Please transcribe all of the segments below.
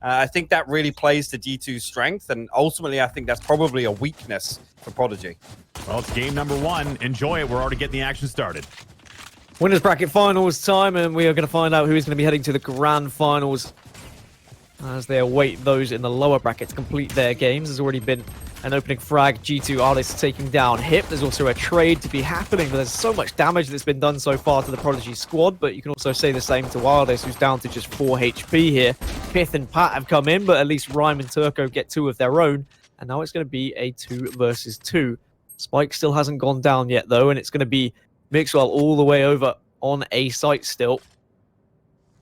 I think that really plays to G2's strength, and ultimately I think that's probably a weakness for Prodigy. Well, it's game number 1. Enjoy it. We're already getting the action started. Winners bracket finals time, and we are going to find out who is going to be heading to the grand finals as they await those in the lower bracket to complete their games. There's already been an opening frag, G2 artists taking down Hip. There's also a trade to be happening, but there's so much damage that's been done so far to the Prodigy squad, but you can also say the same to Wildest, who's down to just 4 HP here. Pith and Pat have come in, but at least Rhyme and Turco get 2 of their own, and now it's going to be a 2 versus 2. Spike still hasn't gone down yet, though, and it's going to be Mixwell all the way over on A site still.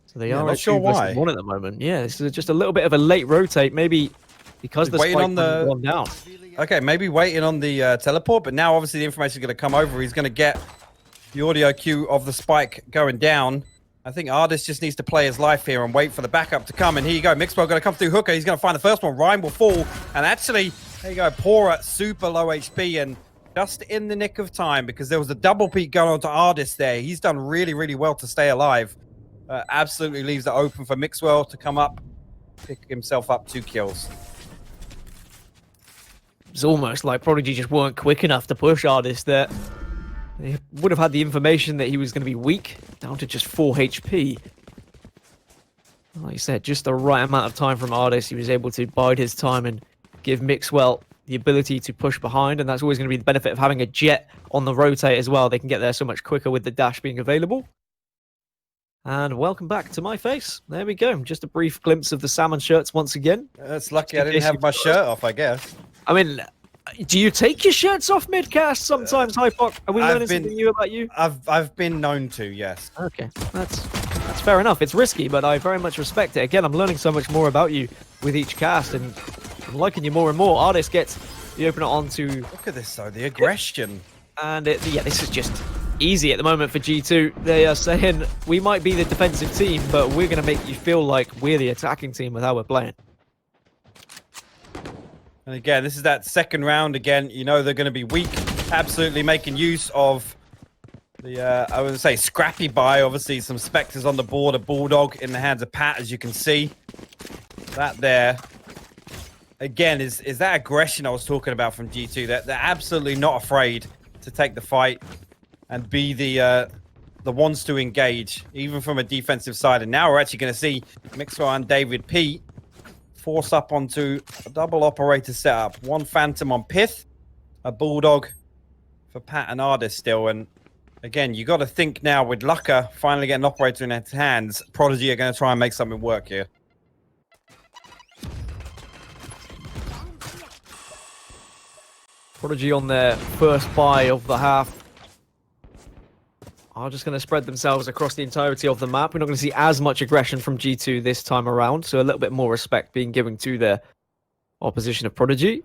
So they are not sure why. 1 at the moment. Yeah, this is just a little bit of a late rotate, maybe because the Spike hasn't gone down. Okay, maybe waiting on the teleport, but now obviously the information is going to come over. He's going to get the audio cue of the Spike going down. I think Artist just needs to play his life here and wait for the backup to come. And here you go, Mixwell going to come through Hooker. He's going to find the first one. Rhyme will fall. And actually, there you go, Pora, super low HP and just in the nick of time because there was a double peek going on to Artist there. He's done really, really well to stay alive. Absolutely leaves it open for Mixwell to come up, pick himself up 2 kills. It's almost like Prodigy just weren't quick enough to push Artist there. They would have had the information that he was going to be weak, down to just 4 HP. Like you said, just the right amount of time from Artist. He was able to bide his time and give Mixwell the ability to push behind, and that's always going to be the benefit of having a Jet on the rotate as well. They can get there so much quicker with the dash being available. And welcome back to my face. There we go. Just a brief glimpse of the salmon shirts once again. It's lucky I didn't have my shirt off, I guess. I mean, do you take your shirts off mid-cast sometimes, Hypoc? Are we learning something new about you? I've been known to, yes. Okay, that's fair enough. It's risky, but I very much respect it. Again, I'm learning so much more about you with each cast, and I'm liking you more and more. Artist gets the opener onto... Look at this, though, the aggression. And yeah, this is just easy at the moment for G2. They are saying, we might be the defensive team, but we're going to make you feel like we're the attacking team with how we're playing. And again, this is that second round. Again, you know they're going to be weak. Absolutely making use of the, I would say, scrappy buy. Obviously, some Spectres on the board. A Bulldog in the hands of Pat, as you can see. That there. Again, is that aggression I was talking about from G2. They're absolutely not afraid to take the fight and be the ones to engage, even from a defensive side. And now we're actually going to see Mixwell and David P force up onto a double operator setup. 1 Phantom on Pith, a Bulldog for Pat and Artist still. And again, you got to think now with Lucka finally getting an operator in his hands, Prodigy are going to try and make something work here. Prodigy on their first buy of the half are just going to spread themselves across the entirety of the map. We're not going to see as much aggression from G2 this time around, so a little bit more respect being given to their opposition of Prodigy.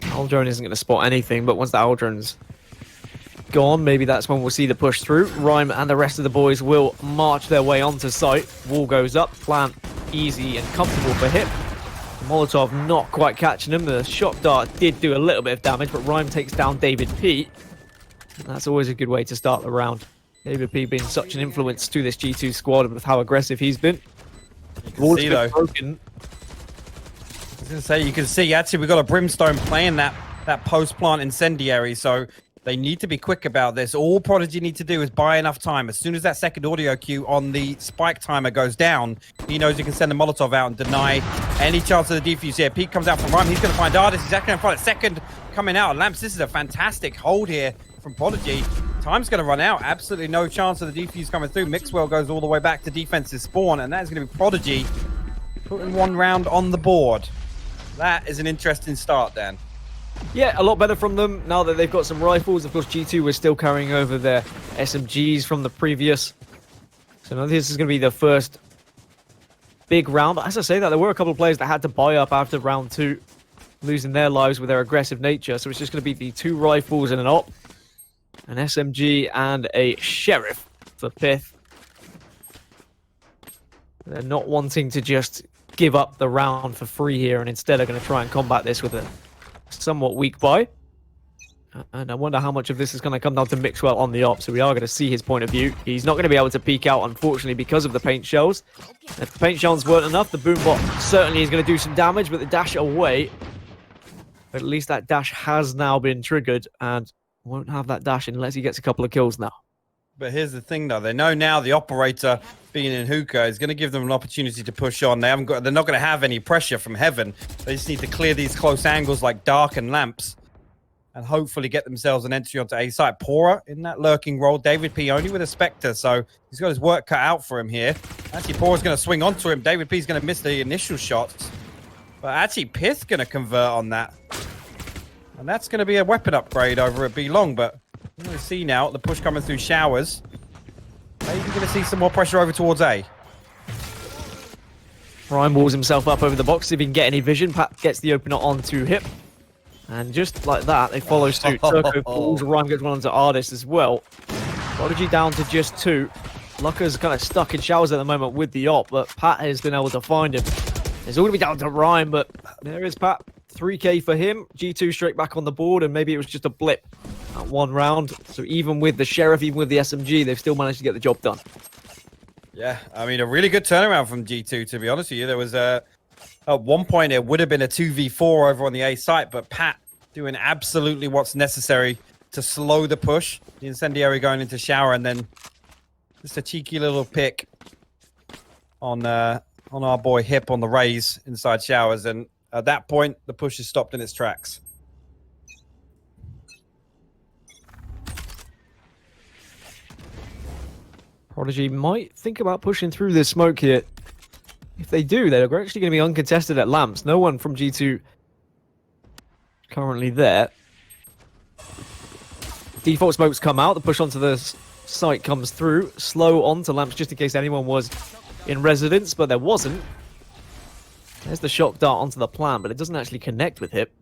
Aldrone isn't going to spot anything, but once the Aldrone's gone, maybe that's when we'll see the push through. Rhyme and the rest of the boys will march their way onto site. Wall goes up, plant easy and comfortable for Hip. Molotov not quite catching him. The shock dart did do a little bit of damage, but Rhyme takes down David P. And that's always a good way to start the round. David P being such an influence to this G2 squad with how aggressive he's been. You see, though. Broken. I was going to say, you can see, actually, we've got a Brimstone playing that post-plant incendiary, so they need to be quick about this. All Prodigy need to do is buy enough time. As soon as that second audio cue on the Spike timer goes down, he knows he can send the Molotov out and deny any chance of the defuse here. Pete comes out from Rhyme. He's going to find Artist. He's actually going to find a second coming out. Lamps, this is a fantastic hold here from Prodigy. Time's going to run out. Absolutely no chance of the defuse coming through. Mixwell goes all the way back to defensive spawn, and that is going to be Prodigy putting 1 round on the board. That is an interesting start, Dan. Yeah, a lot better from them now that they've got some rifles. Of course, G2 was still carrying over their SMGs from the previous. So now this is going to be the first big round. But as I say that, there were a couple of players that had to buy up after round 2, losing their lives with their aggressive nature. So it's just going to be the 2 rifles and an op, an SMG and a Sheriff for Pith. They're not wanting to just give up the round for free here, and instead are going to try and combat this with a somewhat weak buy. And I wonder how much of this is going to come down to Mixwell on the op. So we are going to see his point of view. He's not going to be able to peek out, unfortunately, because of the paint shells. And if the paint shells weren't enough, the boombot certainly is going to do some damage, but the dash away. But at least that dash has now been triggered and won't have that dash unless he gets a couple of kills now. But here's the thing, though. They know now the operator being in hookah is going to give them an opportunity to push on. They're not going to have any pressure from heaven. They just need to clear these close angles like dark and lamps and hopefully get themselves an entry onto A site. Pora in that lurking role. David P only with a Spectre, so he's got his work cut out for him here. Actually, Pora's going to swing onto him. David P's going to miss the initial shots. But actually, Pith's going to convert on that. And that's going to be a weapon upgrade over at B Long, but we're going to see now the push coming through showers. Maybe going to see some more pressure over towards A. Ryan walls himself up over the box. If he can get any vision, Pat gets the opener onto Hip. And just like that, they follow suit. Turco falls, Ryan gets one onto Ardis as well. Prodigy down to just 2. Lucker's kind of stuck in showers at the moment with the op, but Pat has been able to find him. It's all going to be down to Ryan, but there is Pat. 3k for him. G2 straight back on the board, and maybe it was just a blip at one round. So even with the Sheriff, even with the SMG, they've still managed to get the job done. Yeah, I mean, a really good turnaround from G2, to be honest with you. There was at one point, it would have been a 2v4 over on the A site, but Pat doing absolutely what's necessary to slow the push. The incendiary going into shower, and then just a cheeky little pick on our boy Hip on the raise inside showers. And at that point, the push is stopped in its tracks. Prodigy might think about pushing through this smoke here. If they do, they're actually going to be uncontested at lamps. No one from G2 currently there. Default smokes come out. The push onto the site comes through. Slow onto lamps just in case anyone was in residence, but there wasn't. There's the shock dart onto the plan, but it doesn't actually connect with Hip.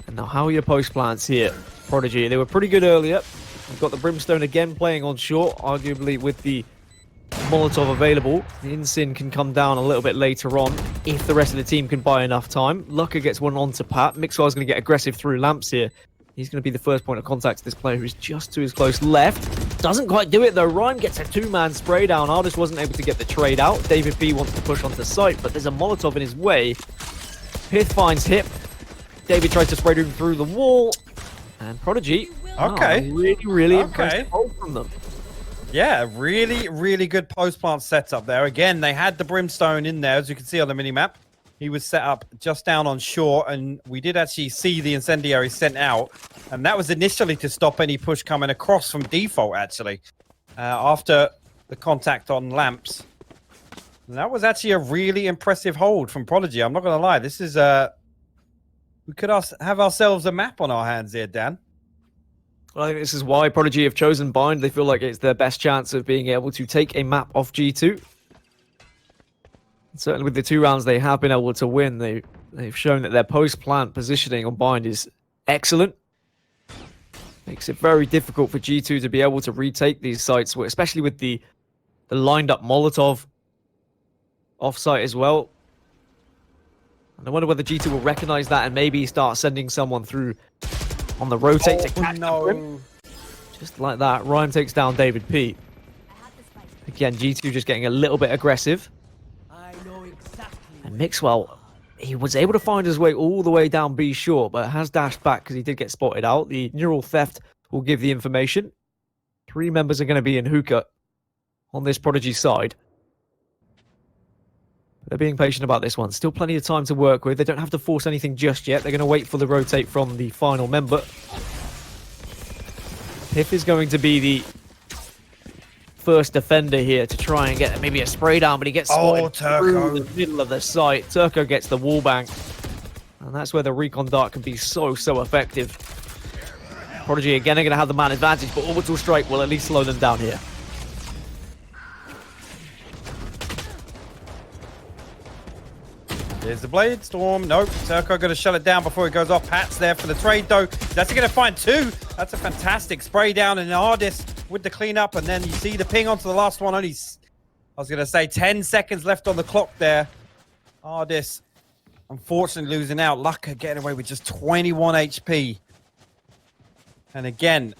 And now how are your post plants here, Prodigy? They were pretty good earlier. We've got the Brimstone again playing on short, arguably with the Molotov available. The Insin can come down a little bit later on if the rest of the team can buy enough time. Lucker gets one onto Pat. Mixwell's going to get aggressive through lamps here. He's going to be the first point of contact to this player who's just to his close left. Doesn't quite do it though. Ryan gets a 2-man spray down. Ardis wasn't able to get the trade out. David B wants to push onto site, but there's a Molotov in his way. Pith finds Hip. David tries to spray him through the wall. And Prodigy, okay, really impressive hold from them. Yeah, really good post plant setup there. Again, they had the Brimstone in there, as you can see on the minimap. He was set up just down on shore, and we did actually see the incendiary sent out. And that was initially to stop any push coming across from default, actually, after the contact on lamps. And that was actually a really impressive hold from Prodigy. I'm not going to lie. This is we could have ourselves a map on our hands here, Dan. Well, I think this is why Prodigy have chosen Bind. They feel like it's their best chance of being able to take a map off G2. Certainly with the 2 rounds they have been able to win, they've shown that their post-plant positioning on Bind is excellent. Makes it very difficult for G2 to be able to retake these sites, especially with the lined up Molotov off-site as well. And I wonder whether G2 will recognize that and maybe start sending someone through on the rotate to catch the Brim. Just like that, Ryan takes down David P. Again, G2 just getting a little bit aggressive. And Mixwell, he was able to find his way all the way down B short, but has dashed back because he did get spotted out. The neural theft will give the information. 3 members are going to be in hookah on this Prodigy side. They're being patient about this one. Still plenty of time to work with. They don't have to force anything just yet. They're going to wait for the rotate from the final member. Piff is going to be the first defender here to try and get maybe a spray down, but he gets spotted through the middle of the site. Turco gets the wall bang. And that's where the recon dart can be so effective. Prodigy again are going to have the man advantage, but orbital strike will at least slow them down here. There's the Blade Storm. Nope. Turco going to shut it down before it goes off. Pat's there for the trade, though. That's going to find 2. That's a fantastic spray down, and Ardis with the cleanup. And then you see the ping onto the last one. Only, I was going to say, 10 seconds left on the clock there. Ardis unfortunately losing out. Lucka getting away with just 21 HP. And again,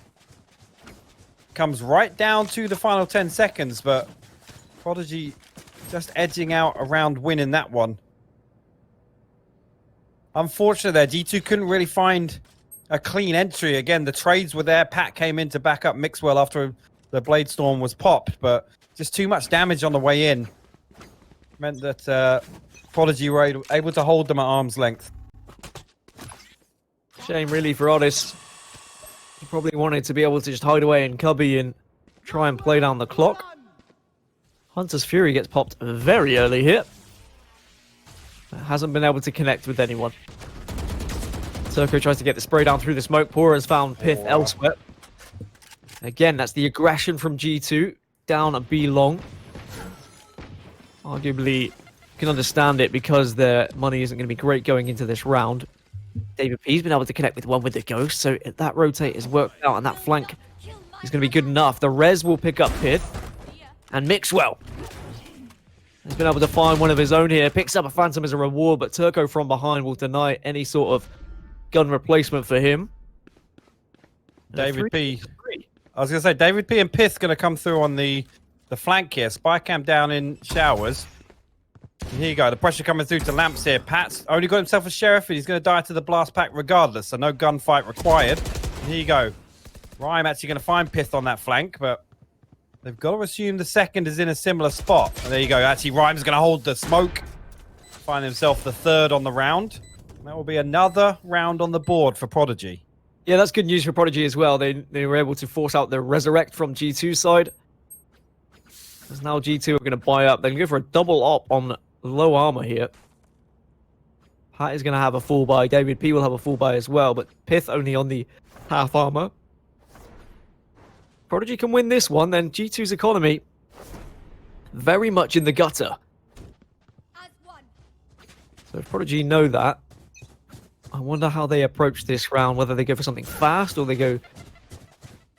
comes right down to the final 10 seconds, but Prodigy just edging out around winning that one. Unfortunately there, G2 couldn't really find a clean entry. Again, the trades were there. Pat came in to back up Mixwell after the Blade Storm was popped, but just too much damage on the way in. Meant that Prodigy were able to hold them at arm's length. Shame really for Otis. He probably wanted to be able to just hide away in Cubby and try and play down the clock. Hunter's Fury gets popped very early here. Hasn't been able to connect with anyone. Turco tries to get the spray down through the smoke. Pora has found Pith elsewhere. Again, that's the aggression from G2 down at B long. Arguably, you can understand it because their money isn't going to be great going into this round. David P's been able to connect with one with the Ghost, so that rotate has worked out, and that flank is going to be good enough. The Res will pick up Pith, and Mixwell has been able to find one of his own here. Picks up a Phantom as a reward, but Turco from behind will deny any sort of gun replacement for him. David P. I was going to say, David P and Pith going to come through on the flank here. Spy cam down in showers. And here you go. The pressure coming through to Lamps here. Pat's only got himself a sheriff, and he's going to die to the blast pack regardless. So no gunfight required. And here you go. Rhyme actually going to find Pith on that flank, but they've got to assume the second is in a similar spot. And there you go. Actually, Rhyme's going to hold the smoke. Find himself the third on the round. And that will be another round on the board for Prodigy. Yeah, that's good news for Prodigy as well. They were able to force out the Resurrect from G2's side. Because now G2 are going to buy up. They're going to go for a double op on low armor here. Pat is going to have a full buy. David P will have a full buy as well, but Pith only on the half armor. Prodigy can win this one, then G2's economy very much in the gutter. So if Prodigy know that, I wonder how they approach this round, whether they go for something fast or they go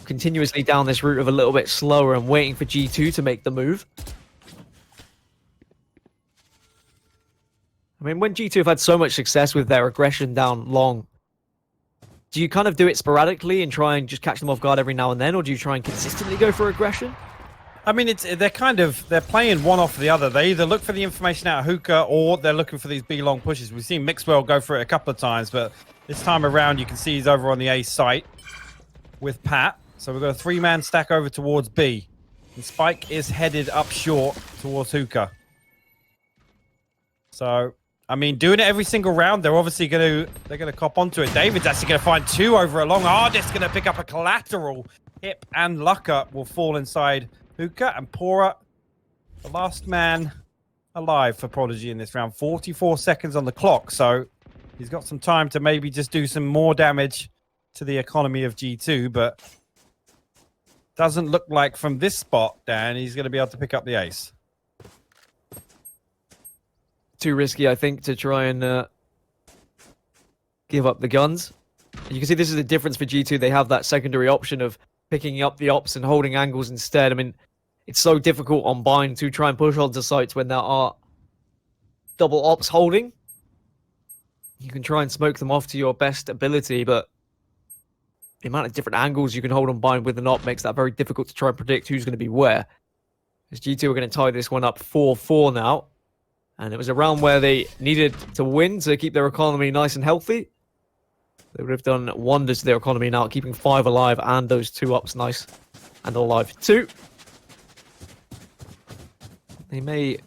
continuously down this route of a little bit slower and waiting for G2 to make the move. I mean, when G2 have had so much success with their aggression down long, do you kind of do it sporadically and try and just catch them off guard every now and then, or do you try and consistently go for aggression? I mean, they're playing one off the other. They either look for the information out of hookah or they're looking for these B long pushes. We've seen Mixwell go for it a couple of times, but this time around you can see he's over on the A site with Pat. So we've got a three-man stack over towards B. And Spike is headed up short towards hookah. So, I mean, doing it every single round, they're obviously going to cop onto it. David's actually going to find two over a long. Ardis going to pick up a collateral. Hip and Lucka will fall inside hookah, and Pora, the last man alive for Prodigy in this round. 44 seconds on the clock, so he's got some time to maybe just do some more damage to the economy of G2, but doesn't look like from this spot, Dan, he's going to be able to pick up the ace. Too risky, I think, to try and give up the guns. And you can see this is the difference for G2. They have that secondary option of picking up the ops and holding angles instead. I mean, it's so difficult on Bind to try and push onto sites when there are double ops holding. You can try and smoke them off to your best ability, but the amount of different angles you can hold on Bind with an op makes that very difficult to try and predict who's going to be where. As G2 are going to tie this one up 4-4 now. And it was a round where they needed to win to keep their economy nice and healthy. They would have done wonders to their economy now, keeping 5 alive and those 2 ups nice and alive too. They may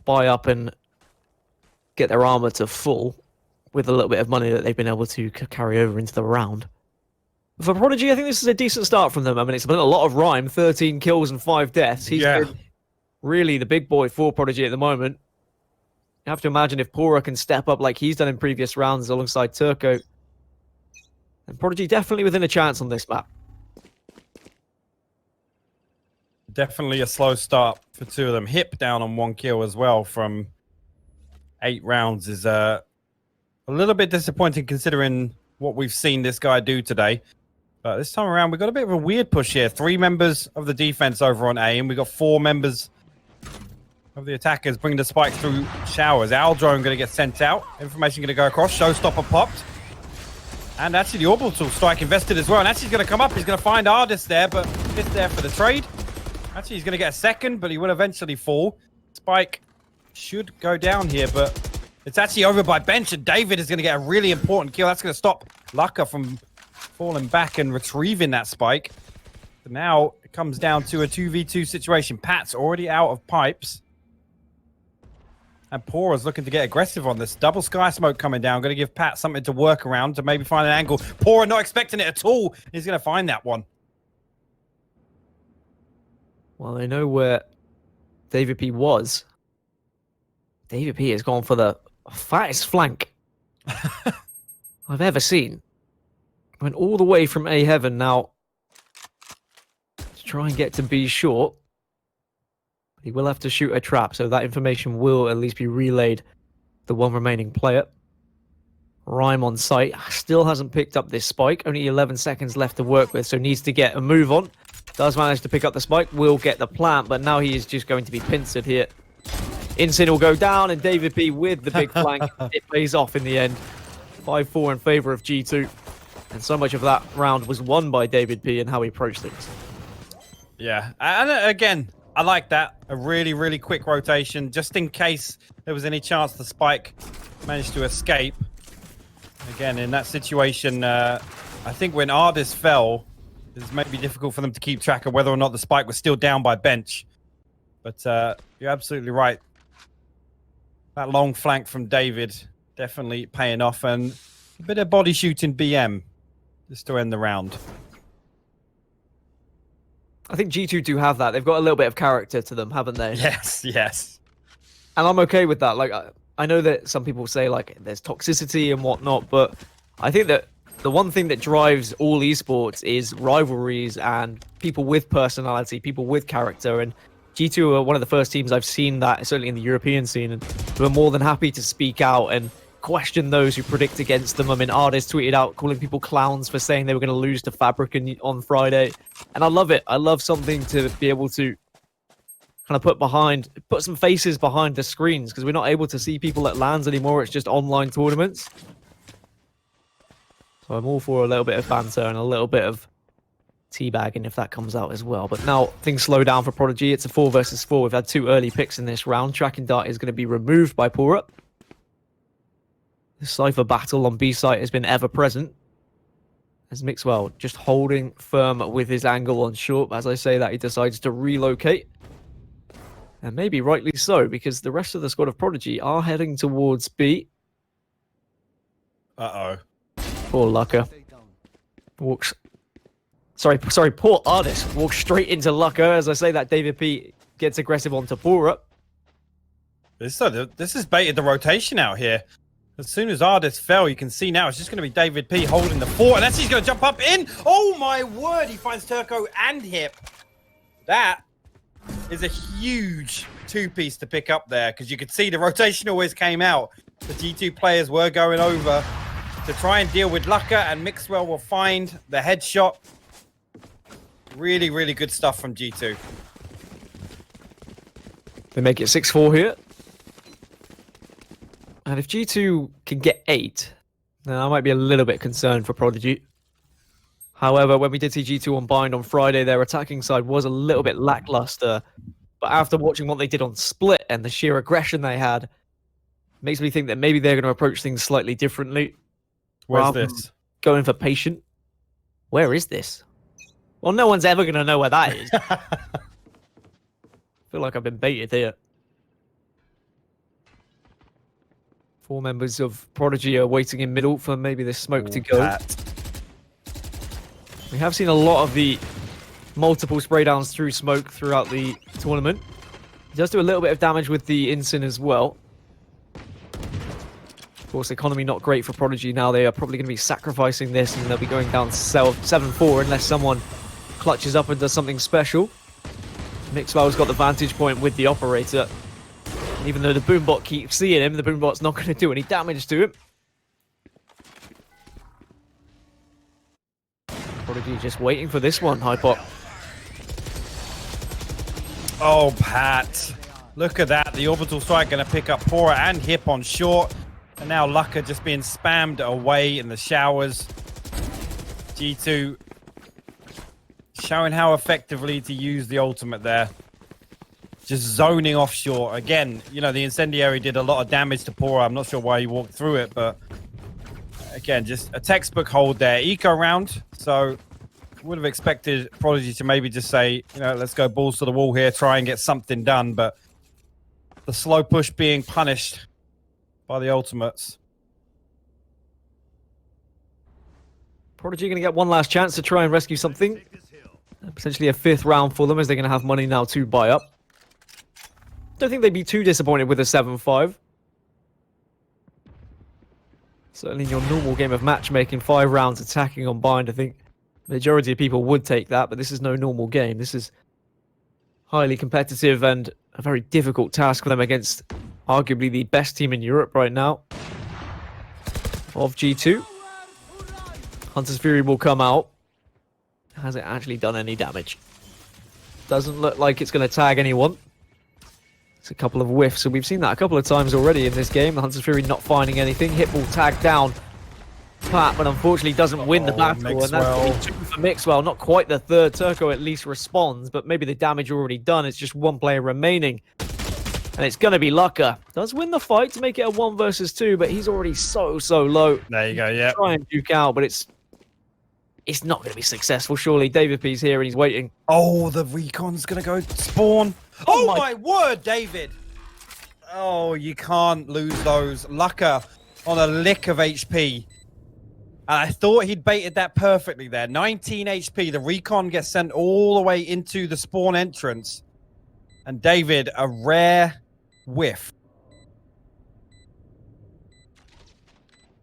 buy up and get their armor to full with a little bit of money that they've been able to carry over into the round. For Prodigy, I think this is a decent start from them. I mean, it's been a lot of Rhyme, 13 kills and 5 deaths. He's been really the big boy for Prodigy at the moment. You have to imagine if Pora can step up like he's done in previous rounds alongside Turco. And Prodigy definitely within a chance on this map. Definitely a slow start for 2 of them. Hip down on 1 kill as well from 8 rounds is a little bit disappointing considering what we've seen this guy do today. But this time around, we've got a bit of a weird push here. 3 members of the defense over on A, and we've got 4 members of the attackers bring the spikes through showers. Owl drone going to get sent out. Information going to go across. Showstopper popped. And actually the orbital strike invested as well. And actually he's going to come up. He's going to find Ardis there, but it's there for the trade. Actually, he's going to get a second, but he will eventually fall. Spike should go down here, but it's actually over by bench, and David is going to get a really important kill. That's going to stop Lucka from falling back and retrieving that spike. But now it comes down to a 2v2 situation. Pat's already out of pipes. And Pora's looking to get aggressive on this. Double sky smoke coming down. Going to give Pat something to work around to maybe find an angle. Pora not expecting it at all. He's going to find that one. Well, they know where David P was. David P has gone for the fattest flank I've ever seen. Went all the way from A Heaven now to try and get to B short. He will have to shoot a trap, so that information will at least be relayed to the one remaining player. Rhyme on site. Still hasn't picked up this spike. Only 11 seconds left to work with, so needs to get a move on. Does manage to pick up the spike, will get the plant, but now he is just going to be pincered here. Incin will go down, and David P with the big flank. It pays off in the end. 5-4 in favor of G2. And so much of that round was won by David P and how he approached things. Yeah, and again, I like that. A really, really quick rotation, just in case there was any chance the spike managed to escape. Again, in that situation, I think when Ardis fell, it may be difficult for them to keep track of whether or not the spike was still down by bench. But you're absolutely right. That long flank from David definitely paying off, and a bit of body shooting BM just to end the round. I think G2 do have that. They've got a little bit of character to them, haven't they? Yes, yes. And I'm okay with that. Like, I know that some people say, like, there's toxicity and whatnot, but I think that the one thing that drives all esports is rivalries and people with personality, people with character. And G2 are one of the first teams I've seen that, certainly in the European scene, and who are more than happy to speak out and question those who predict against them. I mean, Ardis tweeted out calling people clowns for saying they were going to lose to Fabric on Friday. And I love it. I love something to be able to kind of put some faces behind the screens, because we're not able to see people at LANs anymore. It's just online tournaments. So I'm all for a little bit of banter and a little bit of teabagging if that comes out as well. But now things slow down for Prodigy. It's a 4 versus 4. We've had 2 early picks in this round. Tracking Dart is going to be removed by Pora. The Cypher battle on B site has been ever present. As Mixwell just holding firm with his angle on short. As I say that, he decides to relocate. And maybe rightly so, because the rest of the squad of Prodigy are heading towards B. Uh-oh. Poor Lucka. Poor Ardis walks straight into Lucka. As I say that, David P gets aggressive onto Pora. This has baited the rotation out here. As soon as Ardis fell, you can see now it's just going to be David P holding the fort. And that's he's going to jump up in. Oh my word, he finds Turco and Hip. That is a huge 2-piece to pick up there, because you could see the rotation always came out. The G2 players were going over to try and deal with Lucka, and Mixwell will find the headshot. Really, really good stuff from G2. They make it 6-4 here. And if G2 can get 8, then I might be a little bit concerned for Prodigy. However, when we did see G2 on Bind on Friday, their attacking side was a little bit lackluster. But after watching what they did on Split and the sheer aggression they had, makes me think that maybe they're going to approach things slightly differently. Where's this? Going for patient. Where is this? Well, no one's ever going to know where that is. I feel like I've been baited here. 4 members of Prodigy are waiting in middle for maybe the smoke to go. Pat. We have seen a lot of the multiple spray downs through smoke throughout the tournament. He does do a little bit of damage with the Incin as well. Of course, economy not great for Prodigy now. They are probably going to be sacrificing this, and they'll be going down 7-4 unless someone clutches up and does something special. Mixwell's got the vantage point with the operator. And even though the boombot keeps seeing him, the boombot's not going to do any damage to him. Prodigy just waiting for this one, hypoc. Oh, Pat. Look at that. The orbital strike going to pick up Pora and Hip on short. And now Lucka just being spammed away in the showers. G2 showing how effectively to use the ultimate there. Just zoning off short. Again, you know, the incendiary did a lot of damage to Pora. I'm not sure why he walked through it, but again, just a textbook hold there. Eco round, so would have expected Prodigy to maybe just say, you know, let's go balls to the wall here, try and get something done, but the slow push being punished by the ultimates. Prodigy going to get one last chance to try and rescue something. Potentially a 5th round for them, as they're going to have money now to buy up. Don't think they'd be too disappointed with a 7-5. Certainly in your normal game of matchmaking, 5 rounds attacking on bind, I think the majority of people would take that, but this is no normal game. This is highly competitive and a very difficult task for them against arguably the best team in Europe right now of G2. Hunter's Fury will come out. Has it actually done any damage? Doesn't look like it's going to tag anyone. It's a couple of whiffs, so we've seen that a couple of times already in this game. The Hunter's Fury not finding anything. Hit will tag down Pat, but unfortunately doesn't win the battle. Mixwell. And that's going to be 2 for Mixwell. Not quite the 3rd. Turco at least responds, but maybe the damage already done. It's just 1 player remaining. And it's going to be Lucka. Does win the fight to make it a 1 versus 2, but he's already so low. There you go, yeah. Try and duke out, but it's not going to be successful, surely. David P's here and he's waiting. Oh, the recon's going to go spawn. Oh my word, David. Oh, you can't lose those. Lucka on a lick of HP. And I thought he'd baited that perfectly there. 19 HP. The recon gets sent all the way into the spawn entrance. And David, a rare whiff.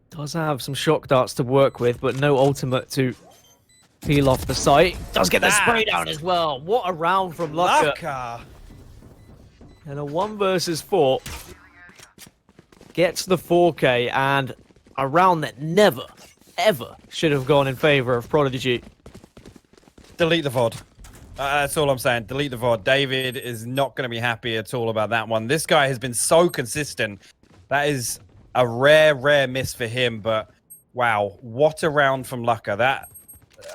Does have some shock darts to work with, but no ultimate to peel off the site. Does get the spray down as well. What a round from Lucka. And a 1 versus 4. Gets the 4K and a round that never, ever should have gone in favor of Prodigy. Delete the VOD. That's all I'm saying. Delete the VOD. David is not going to be happy at all about that one. This guy has been so consistent. That is a rare miss for him, but wow, what a round from Lucka. That,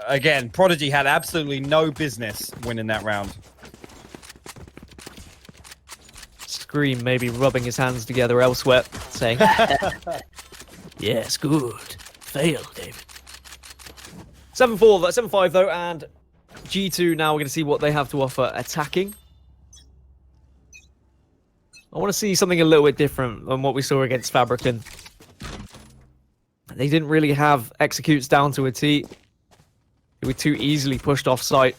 again, Prodigy had absolutely no business winning that round. Scream maybe rubbing his hands together elsewhere, saying, yes, good. Fail, David. 7-4, 7-5 though, and G2 now we're going to see what they have to offer attacking. I want to see something a little bit different than what we saw against Fabricant. They didn't really have executes down to a T. They were too easily pushed off site.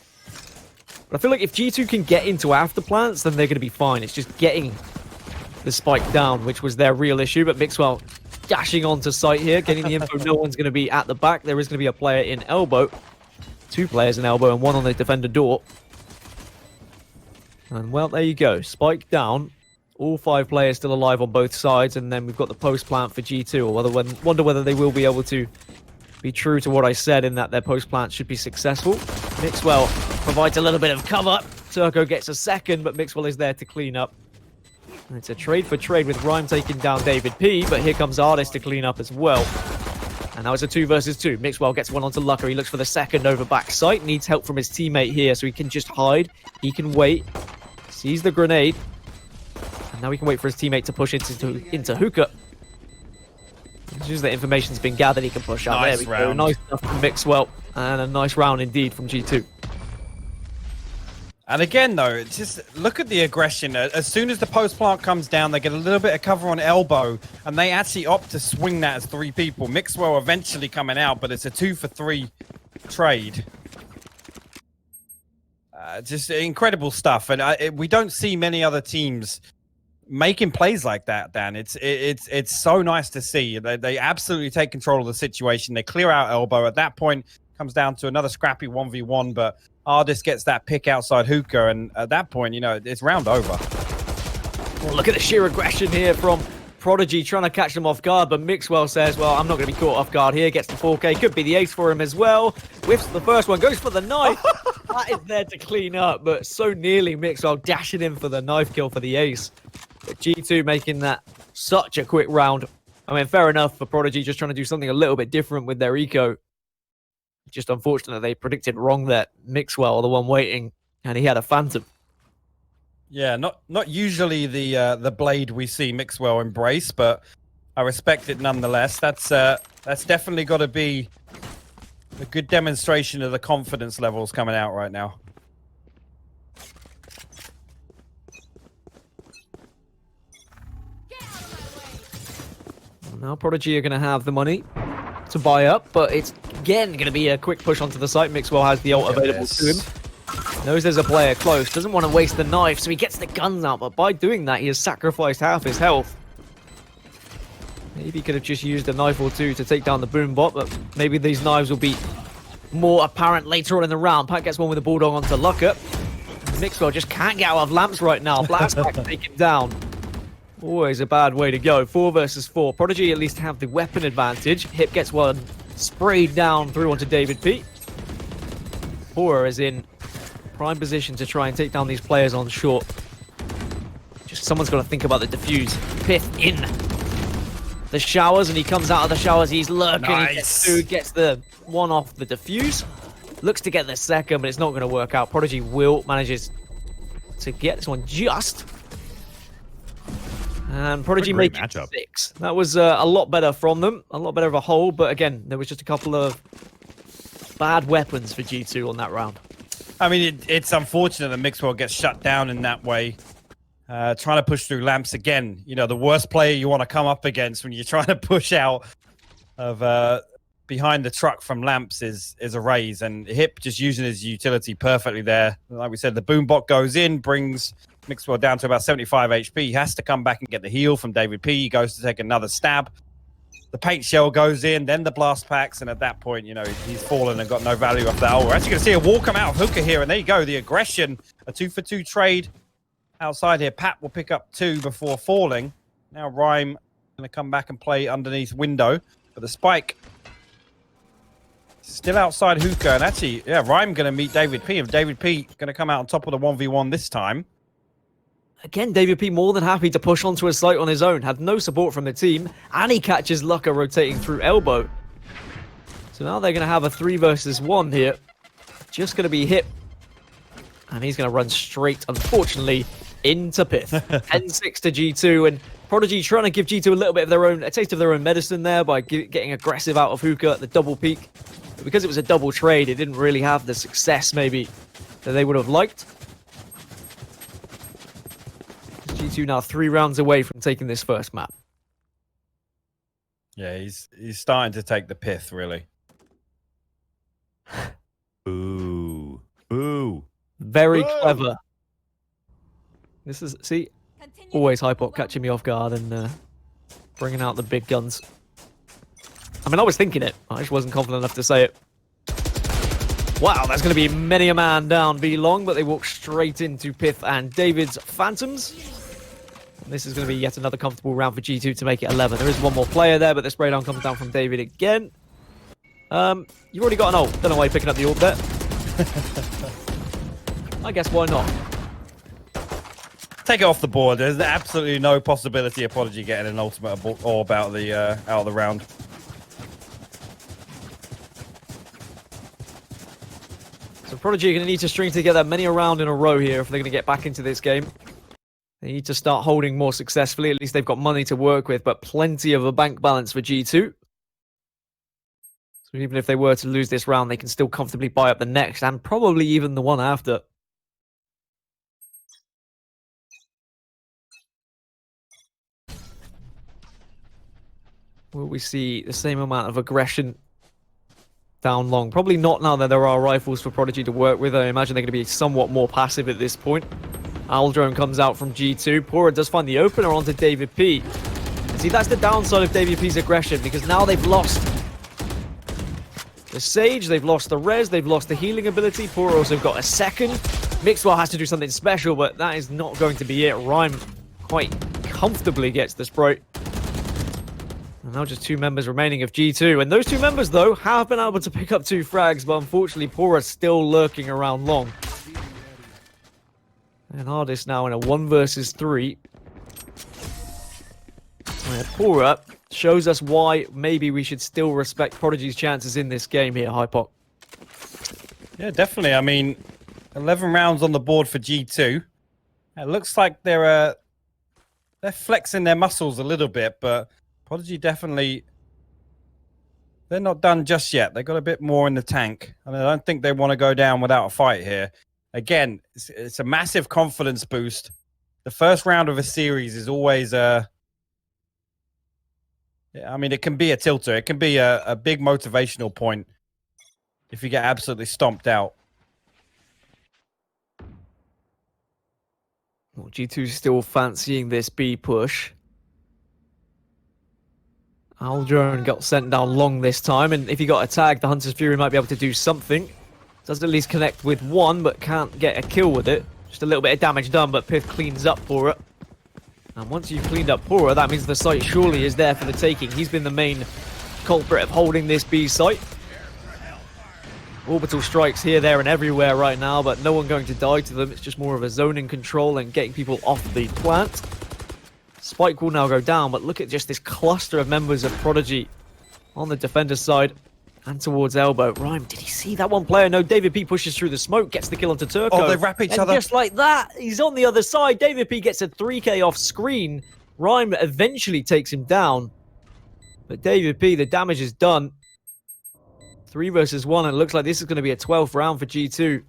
But I feel like if G2 can get into after plants, then they're going to be fine. It's just getting the spike down, which was their real issue. But Mixwell dashing onto site here, getting the info. No one's going to be at the back. There is going to be a player in elbow. 2 players in elbow and 1 on the defender door. And well, there you go. Spike down. All 5 players still alive on both sides. And then we've got the post plant for G2. Or wonder whether they will be able to be true to what I said in that their post plant should be successful. Mixwell provides a little bit of cover. Turco gets a second, but Mixwell is there to clean up. And it's a trade for trade with Rhyme taking down David P, but here comes Artist to clean up as well. And now it's a 2 versus 2. Mixwell gets one onto Lucka. He looks for the second over back site. Needs help from his teammate here, so he can just hide. He can wait. Sees the grenade. And now he can wait for his teammate to push into hookah. As soon as the information's been gathered, he can push out. Nice there we round. go. Nice stuff from Mixwell. And a nice round indeed from G2. And again, though, just look at the aggression. As soon as the post plant comes down, they get a little bit of cover on elbow, and they actually opt to swing that as 3 people. Mixwell eventually coming out, but it's a 2 for 3 trade. Just incredible stuff, and we don't see many other teams making plays like that, Dan. It's so nice to see. They absolutely take control of the situation. They clear out elbow. At that point, comes down to another scrappy 1v1, but Ardis gets that pick outside hookah, and at that point, you know, it's round over. Well, look at the sheer aggression here from Prodigy trying to catch them off guard, but Mixwell says, well, I'm not going to be caught off guard here. Gets the 4K. Could be the ace for him as well. Whiffs the first one. Goes for the knife. That is there to clean up, but so nearly Mixwell dashing in for the knife kill for the ace. But G2 making that such a quick round. I mean, fair enough for Prodigy just trying to do something a little bit different with their eco. Just unfortunate they predicted wrong that Mixwell, the one waiting, and he had a Phantom. Yeah, not usually the blade we see Mixwell embrace, but I respect it nonetheless. That's definitely got to be a good demonstration of the confidence levels coming out right now. Now Prodigy are going to have the money to buy up, but it's again going to be a quick push onto the site. Mixwell has the ult available to him. Knows there's a player close, doesn't want to waste the knife, so he gets the guns out, but by doing that, he has sacrificed half his health. Maybe he could have just used a knife or two to take down the boom bot, but maybe these knives will be more apparent later on in the round. Pat gets one with a bulldog onto Lucka. Mixwell just can't get out of lamps right now. Blast back to take him down. Always a bad way to go. 4 versus 4. Prodigy at least have the weapon advantage. Hip gets one sprayed down through onto David P. Horror is in prime position to try and take down these players on short. Just someone's got to think about the defuse. Pith in the showers, and he comes out of the showers. He's lurking. Nice. He gets 2, gets the one off the defuse. Looks to get the second, but it's not going to work out. Prodigy manages to get this one just. And Prodigy make it 6. That was a lot better from them. A lot better of a whole, but again, there was just a couple of bad weapons for G2 on that round. I mean, it's unfortunate that Mixwell gets shut down in that way. Trying to push through lamps again. You know, the worst player you want to come up against when you're trying to push out of behind the truck from lamps is a raise. And Hip just using his utility perfectly there. Like we said, the boom bot goes in, brings Mixwell down to about 75 HP. He has to come back and get the heal from David P. He goes to take another stab. The paint shell goes in, then the blast packs, and at that point, you know, he's fallen and got no value off that. Oh, we're actually going to see a wall come out of Hookah here, and there you go, the aggression, a 2-for-2 trade outside here. Pat will pick up 2 before falling. Now Rhyme going to come back and play underneath window, but the spike still outside Hookah, and actually, yeah, Rhyme going to meet David P, and David P going to come out on top of the 1v1 this time. Again, David P more than happy to push onto a site on his own. Had no support from the team, and he catches Lucka rotating through elbow. So now they're going to have a 3 versus 1 here. Just going to be Hip. And he's going to run straight, unfortunately, into Pith. 10-6 to G2, and Prodigy trying to give G2 a little bit of a taste of their own medicine there by getting aggressive out of Hookah at the double peak. But because it was a double trade, it didn't really have the success, maybe, that they would have liked. G2 now 3 rounds away from taking this first map. Yeah, he's starting to take the pith, really. Ooh. Ooh. Very clever. This is, see, always hypoc catching me off guard and bringing out the big guns. I mean, I was thinking it. I just wasn't confident enough to say it. Wow, that's going to be many a man down B long, but they walk straight into Pith and David's Phantoms. And this is going to be yet another comfortable round for G2 to make it 11. There is one more player there, but the spray down comes down from David again. You've already got an ult. Don't know why you're picking up the ult there. I guess why not? Take it off the board. There's absolutely no possibility of Prodigy getting an ultimate orb out of the round. So Prodigy are going to need to string together many a round in a row here if they're going to get back into this game. They need to start holding more successfully. At least they've got money to work with, but plenty of a bank balance for G2. So even if they were to lose this round, they can still comfortably buy up the next and probably even the one after. Will we see the same amount of aggression down long? Probably not now that there are rifles for Prodigy to work with. I imagine they're going to be somewhat more passive at this point. Owl Drone comes out from G2. Pora does find the opener onto David P. And see, that's the downside of David P's aggression, because now they've lost the Sage, they've lost the res, they've lost the healing ability. Pora also got a second. Mixwell has to do something special, but that is not going to be it. Rhyme quite comfortably gets the spray. And now just 2 members remaining of G2. And those 2 members, though, have been able to pick up 2 frags, but unfortunately, Pora still lurking around long. And Hardest now in a 1 versus 3. Where Pora shows us why maybe we should still respect Prodigy's chances in this game here, hypoc. Yeah, definitely. I mean, 11 rounds on the board for G2. It looks like they're flexing their muscles a little bit, but Prodigy definitely, they're not done just yet. They got a bit more in the tank, and I don't think they want to go down without a fight here. Again, it's a massive confidence boost. The first round of a series is always I mean, it can be a tilter. It can be a big motivational point if you get absolutely stomped out. Well, G2's still fancying this B push. Aldrone got sent down long this time, and if he got a tag, the Hunter's Fury might be able to do something. Does at least connect with 1, but can't get a kill with it. Just a little bit of damage done, but Pith cleans up Pora. And once you've cleaned up Pora, that means the site surely is there for the taking. He's been the main culprit of holding this B site. Orbital strikes here, there, and everywhere right now, but no one going to die to them. It's just more of a zoning control and getting people off the plant. Spike will now go down, but look at just this cluster of members of Prodigy on the defender's side and towards elbow. Rhyme, did he see that one player? No, David P pushes through the smoke, gets the kill onto Turco. Oh, they wrap each other. Just like that, he's on the other side. David P gets a 3k off screen. Rhyme eventually takes him down. But David P, the damage is done. 3 versus 1, and it looks like this is going to be a 12th round for G2.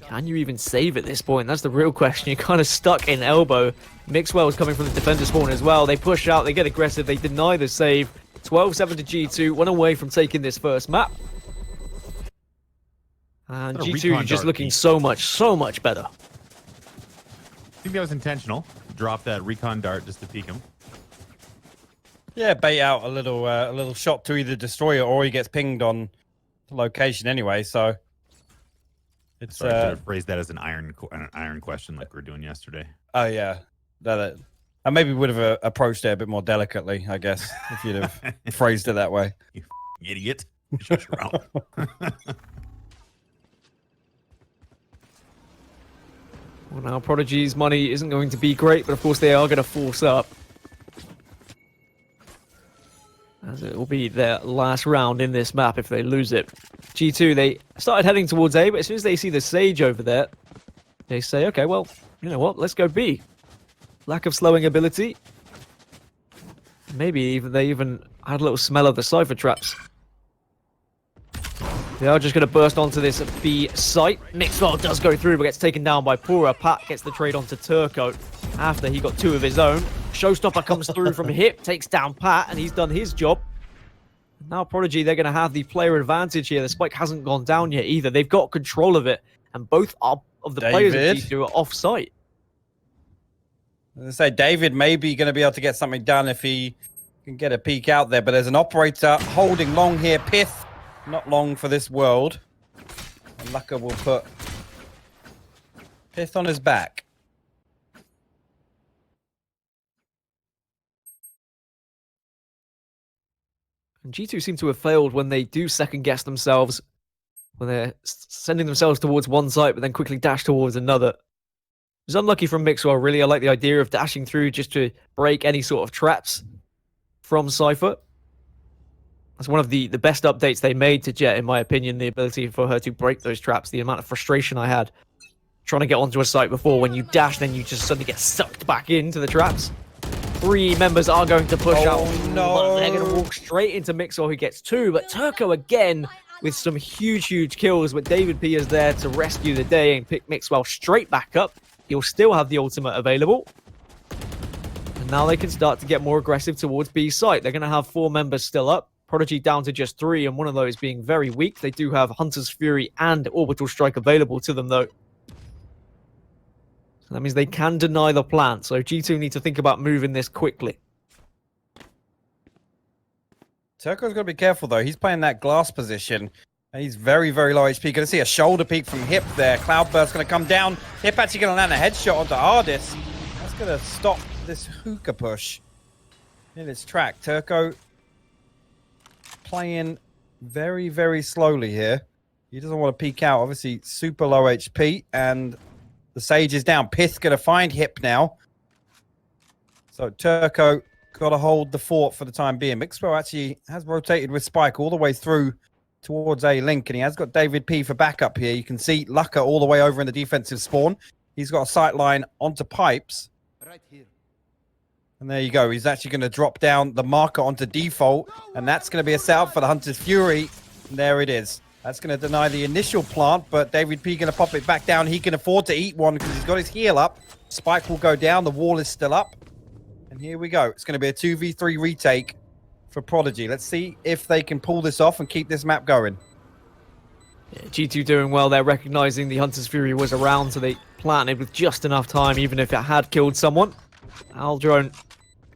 Can you even save at this point? That's the real question. You're kind of stuck in elbow. Mixwell is coming from the defender spawn as well. They push out, they get aggressive, they deny the save. 12-7 to G2, 1 away from taking this first map. And G2 just looking so much better. I think that was intentional. Drop that recon dart just to peek him. Yeah, bait out a little shot to either destroy it or he gets pinged on the location anyway. So it's Sorry, I should have phrased that as an iron question like we were doing yesterday. Oh yeah, I maybe would have approached it a bit more delicately, I guess, if you'd have phrased it that way. You idiot! Shut your mouth. Well, now Prodigy's money isn't going to be great, but of course they are going to force up. As it will be their last round in this map if they lose it. G2, they started heading towards A, but as soon as they see the Sage over there, they say, okay, well, you know what, let's go B. Lack of slowing ability. Maybe they even had a little smell of the Cypher traps. They are just going to burst onto this B site. Mixwell does go through, but gets taken down by Pura. Pat gets the trade onto Turco after he got 2 of his own. Showstopper comes through from hip, takes down Pat, and he's done his job. Now Prodigy, they're going to have the player advantage here. The spike hasn't gone down yet either. They've got control of it, and both of the players of G2 are off-site. As I say, David may be going to be able to get something done if he can get a peek out there, but there's an operator holding long here. Pith, not long for this world. And Lucka will put Pith on his back. And G2 seem to have failed when they do second-guess themselves, when they're sending themselves towards one site, but then quickly dash towards another. It was unlucky from Mixwell, really. I like the idea of dashing through just to break any sort of traps from Cypher. That's one of the best updates they made to Jet, in my opinion, the ability for her to break those traps. The amount of frustration I had trying to get onto a site before. When you dash, then you just suddenly get sucked back into the traps. 3 members are going to push out. No. They're going to walk straight into Mixwell, who gets 2. But Turco again with some huge kills. But David P is there to rescue the day and pick Mixwell straight back up. He'll still have the ultimate available. And now they can start to get more aggressive towards B site. They're going to have 4 members still up. Prodigy down to just 3, and one of those being very weak. They do have Hunter's Fury and Orbital Strike available to them, though. So that means they can deny the plant. So G2 need to think about moving this quickly. Turco's got to be careful, though. He's playing that glass position. And he's very, very low HP. Going to see a shoulder peek from Hip there. Cloudburst going to come down. Hip actually going to land a headshot onto Ardis. That's going to stop this hookah push in its track. Turco playing very, very slowly here. He doesn't want to peek out. Obviously, super low HP. And the Sage is down. Pith going to find Hip now. So Turco got to hold the fort for the time being. Mixwell actually has rotated with Spike all the way through towards A-Link, and he has got David P for backup here. You can see Lucka all the way over in the defensive spawn. He's got a sight line onto Pipes. Right here. And there you go. He's actually going to drop down the marker onto default, and that's going to be a setup for the Hunter's Fury. And there it is. That's going to deny the initial plant, but David P going to pop it back down. He can afford to eat one because he's got his heal up. Spike will go down. The wall is still up. And here we go. It's going to be a 2v3 retake for Prodigy. Let's see if they can pull this off and keep this map going. Yeah, G2 doing well there, recognizing the Hunter's Fury was around, so they planted with just enough time, even if it had killed someone. Aldrone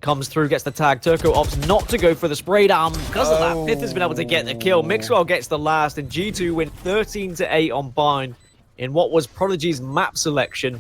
comes through, gets the tag. Turco opts not to go for the spray down. Because of that, Pith has been able to get the kill. Mixwell gets the last, and G2 win 13-8 on Bind in what was Prodigy's map selection.